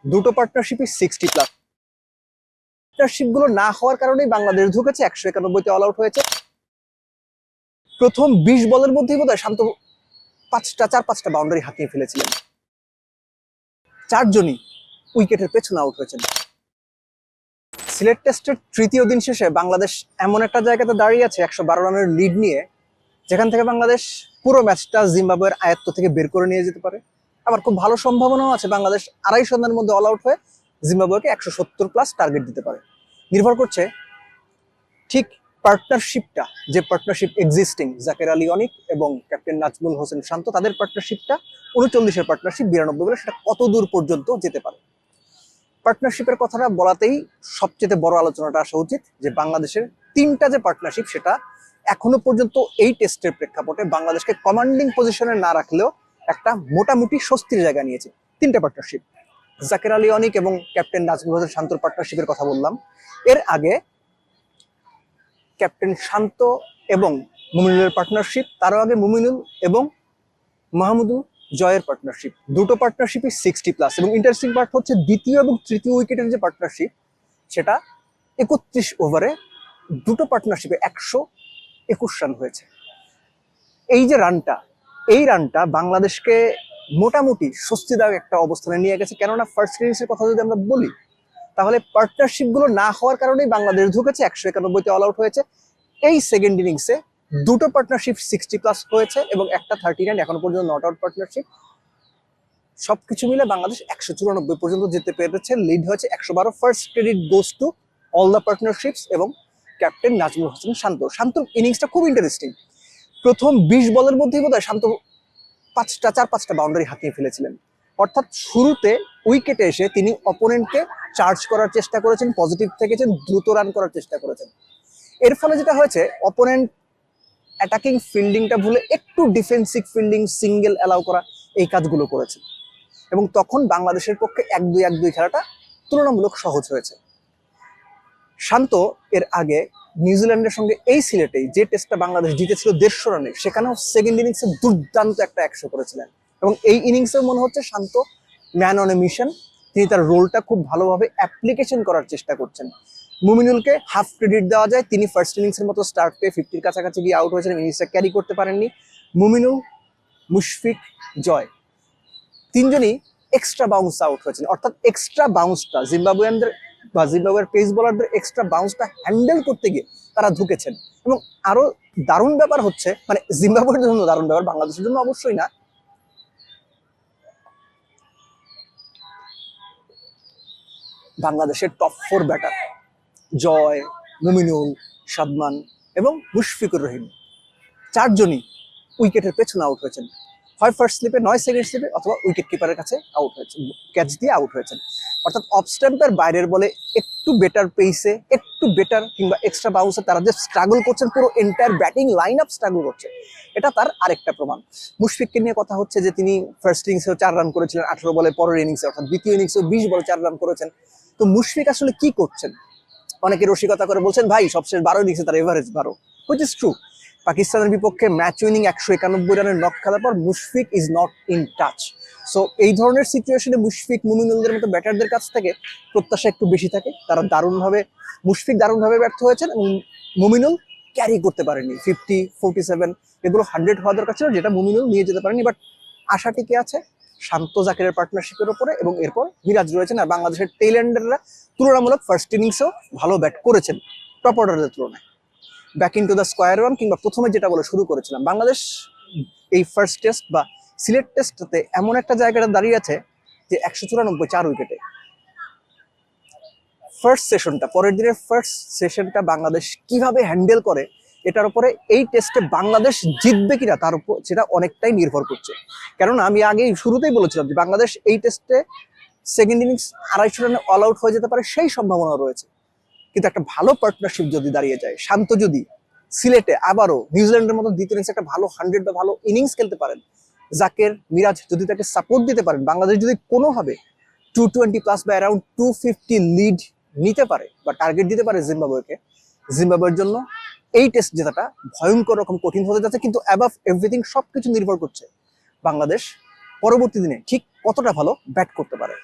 দুটো পার্টনারশিপই 60+। পার্টনারশিপ গুলো না হওয়ার কারণেই বাংলাদেশ ঢুকেছে, 191-তে অল আউট হয়েছে। প্রথম 20 বলের মধ্যেই বোধহয় শান্ত 4-5টা বাউন্ডারি হাতিয়ে ফেলেছিলেন। 4 জনই উইকেটের পেছনে আউট হয়েছেন। সিলেট টেস্টের তৃতীয় দিন শেষে বাংলাদেশ এমন একটা জায়গাতে দাঁড়িয়ে আছে 112 রানের লিড নিয়ে, যেখান থেকে বাংলাদেশ পুরো ম্যাচটা জিম্বাবুয়ের আয়ত্ত থেকে বের করে নিয়ে যেতে পারে। আবার খুব ভালো সম্ভাবনাও আছে বাংলাদেশ 250 রানের মধ্যে অল আউট হয়ে জিম্বাবুয়েকে 170+ টার্গেট দিতে পারে। নির্ভর করছে ঠিক পার্টনারশিপটা, যে পার্টনারশিপ এক্সিস্টিং জাকের আলী অনিক এবং ক্যাপ্টেন নাজমুল হোসেন শান্ত, তাদের পার্টনারশিপটা 39-এর পার্টনারশিপ 92 বলে সেটা কত দূর পর্যন্ত যেতে পারে। পার্টনারশিপের কথাটা বলাতেই সবচেয়ে বড় আলোচনাটা আসা উচিত যে বাংলাদেশের 3টা যে পার্টনারশিপ, সেটা এখনো পর্যন্ত এই টেস্টের প্রেক্ষাপটে বাংলাদেশকে কমান্ডিং পজিশনে না রাখলেও একটা মোটামুটি স্বস্তির জায়গা নিয়েছে। 3টা পার্টনারশিপ, জাকের আলী অনিক এবং ক্যাপ্টেন নাজমুল হোসেন শান্তর পার্টনারশিপের কথা বললাম। এর আগে ক্যাপ্টেন শান্ত এবং মুমিনুলের পার্টনারশিপ, তারও আগে মুমিনুল এবং মাহমুদুল জয়ের পার্টনারশিপ। দুটো পার্টনারশিপই 60+। এবং ইন্টারেস্টিং পার্ট হচ্ছে দ্বিতীয় এবং তৃতীয় উইকেটের যে পার্টনারশিপ, সেটা 31 ওভারে দুটো পার্টনারশিপে 121 রান হয়েছে। এই যে রানটা, এই রানটা বাংলাদেশকে মোটামুটি স্বস্তিদায়ক একটা অবস্থানে নিয়ে গেছে। কেননা ফার্স্ট ইনিংসের কথা যদি আমরা বলি, তাহলে পার্টনারশিপ গুলো না হওয়ার কারণেই বাংলাদেশ ঢুকেছে, 191-তে অল আউট হয়েছে। এই সেকেন্ড ইনিংসে দুটো পার্টনারশিপ 60+ হয়েছে এবং একটা 39 এখনো পর্যন্ত নট আউট পার্টনারশিপ। সবকিছু মিলে বাংলাদেশ 194 পর্যন্ত যেতে পেরেছে, লিড হয়েছে 112। First credit goes to all the partnerships এবং ক্যাপ্টেন নাজমুল হোসেন শান্ত। শান্তর ইনিংসটা খুব ইন্টারেস্টিং। প্রথম 20 বলের মধ্যেই বোধহয় শান্ত 4-5টা বাউন্ডারি হাতিয়ে ফেলেছিলেন। অর্থাৎ শুরুতে উইকেটে এসে তিনি অপোনেন্টকে চার্জ করার চেষ্টা করেছেন, পজিটিভ থেকেছেন, দ্রুত রান করার চেষ্টা করেছেন। এর ফলে যেটা হয়েছে, অপোনেন্ট অ্যাটাকিং ফিল্ডিংটা ভুলে একটু ডিফেন্সিভ ফিল্ডিং, সিঙ্গেল অ্যালাউ করা, এই কাজগুলো করেছে এবং তখন বাংলাদেশের পক্ষে 1-2 খেলাটা তুলনামূলক সহজ হয়েছে। শান্ত এর আগে নিউজিল্যান্ডের সঙ্গে এই সিলেটেই যে টেস্টটা বাংলাদেশ জিতেছিল 150 রানে, সেখানেও সেকেন্ড ইনিংসে দুর্দান্ত একটা 100 করেছিলেন এবং এই ইনিংসেও মনে হচ্ছে শান্ত ম্যান অন এ মিশন। তিনি তার রোলটা খুব ভালোভাবে অ্যাপ্লিকেশন করার চেষ্টা করছেন। মুমিনুলকে হাফ ক্রেডিট দেওয়া যায়, তিনি ফার্স্ট ইনিংসের মতো স্টার্ট পেয়ে 50-র কাছাকাছি গিয়ে আউট হয়েছেন, ইনিংসটা ক্যারি করতে পারেননি। মুমিনুল, মুশফিক, জয় তিনজনই এক্সট্রা বাউন্স আউট হয়েছেন। অর্থাৎ এক্সট্রা বাউন্সটা জিম্বাবুয়ানদের বা জিম্বাবুয়ের পেস বোলারদের এক্সট্রা বাউন্সটা হ্যান্ডেল করতে গিয়ে তারা ঢুকেছেন। এবং আরো দারুণ ব্যাপার হচ্ছে, মানে জিম্বাবুয়ের জন্য দারুণ ব্যাপার, বাংলাদেশের জন্য অবশ্যই না, বাংলাদেশের টপ 4 ব্যাটার জয়, মুমিনুল, সাদমান এবং মুশফিকুর রহিম 4 জনই উইকেটের পেছনে আউট হয়েছেন। হয় ফার্স্ট স্লিপে, নয় সেকেন্ড স্লিপে, অথবা উইকেট কিপারের কাছে আউট হয়েছেন, ক্যাচ দিয়ে আউট হয়েছেন। অর্থাৎ অফ স্ট্যাম্পের বাইরের বলে একটু বেটার পেসে, একটু বেটার কিংবা এক্সট্রা বাউন্সে তারা যে স্ট্রাগল করছেন, পুরো entire batting line up struggle করছে, এটা তার আরেকটা প্রমাণ। মুশফিককে নিয়ে কথা হচ্ছে যে তিনি ফার্স্ট ইনিংসেও 4 রান করেছিলেন 18 বলে, পরের ইনিংসে অর্থাৎ দ্বিতীয় ইনিংসেও 20 বলে 4 রান করেছেন। তো মুশফিক আসলে কি করছেন? অনেকে রসিকতা করে বলছেন ভাই সবশেষ 12 ইনিংসে তার এভারেজ 12, হুইচ ইজ ট্রু। পাকিস্তানের বিপক্ষে ম্যাচ উইনিং 191 রানের নক খেলার পর Mushfiq is not in touch. So এই ধরনের সিচুয়েশনে মুশফিক, মুমিনুলদের মতো ব্যাটারদের কাছ থেকে প্রত্যাশা একটু বেশি থাকে। তারা মুশফিক দারুণভাবে ব্যর্থ হয়েছেন এবং মুমিনুল ক্যারি করতে পারেনি। 50, 47 এগুলো 100 হওয়া দরকার ছিল, যেটা মুমিনুল নিয়ে যেতে পারেনি। বাট আশা টিকে আছে শান্ত জাকিরের পার্টনারশিপের উপরে এবং এরপর মিরাজ রয়েছেন। আর বাংলাদেশের টেইলেন্ডাররা তুলনামূলক ফার্স্ট ইনিংসেও ভালো ব্যাট করেছেন টপ অর্ডারের তুলনায়। Back in to the square one, কিংবা প্রথমে যেটা বলে শুরু করেছিলাম, বাংলাদেশ এই ফার্স্ট টেস্ট বা সিলেট টেস্টটাতে এমন একটা জায়গাটা দাঁড়িয়ে আছে যে 194 4 উইকেটে। ফার্স্ট সেশনটা, পরের দিনের ফার্স্ট সেশনটা বাংলাদেশ কিভাবে হ্যান্ডেল করে, এটার উপরে এই টেস্টে বাংলাদেশ জিতবে কিনা তার উপর সেটা অনেকটাই নির্ভর করছে। কেননা আমি আগেই শুরুতেই বলেছিলাম যে বাংলাদেশ এই টেস্টে সেকেন্ড ইনিংস 250 রানে অল আউট হয়ে যেতে পারে, সেই সম্ভাবনা রয়েছে। কিন্তু একটা ভালো পার্টনারশিপ যদি দাঁড়িয়ে যায়, শান্ত যদি সিলেটে আবারও নিউজিল্যান্ডের মতো দ্বিতীয় ইনিংসে একটা ভালো 100 বা ভালো ইনিংস খেলতে পারেন, জাকের, মিরাজ যদি তাকে সাপোর্ট দিতে পারেন, বাংলাদেশ যদি কোনোভাবে 220+ বা অ্যারাউন্ড 250 লিড নিতে পারে বা টার্গেট দিতে পারে জিম্বাবুয়েকে, জিম্বাবুয়ের জন্য এই টেস্ট জেতাটা ভয়ঙ্কর রকম কঠিন হতে যাচ্ছে। কিন্তু অ্যাবাভ এভরিথিং সবকিছু নির্ভর করছে বাংলাদেশ পরবর্তী দিনে ঠিক কতটা ভালো ব্যাট করতে পারে।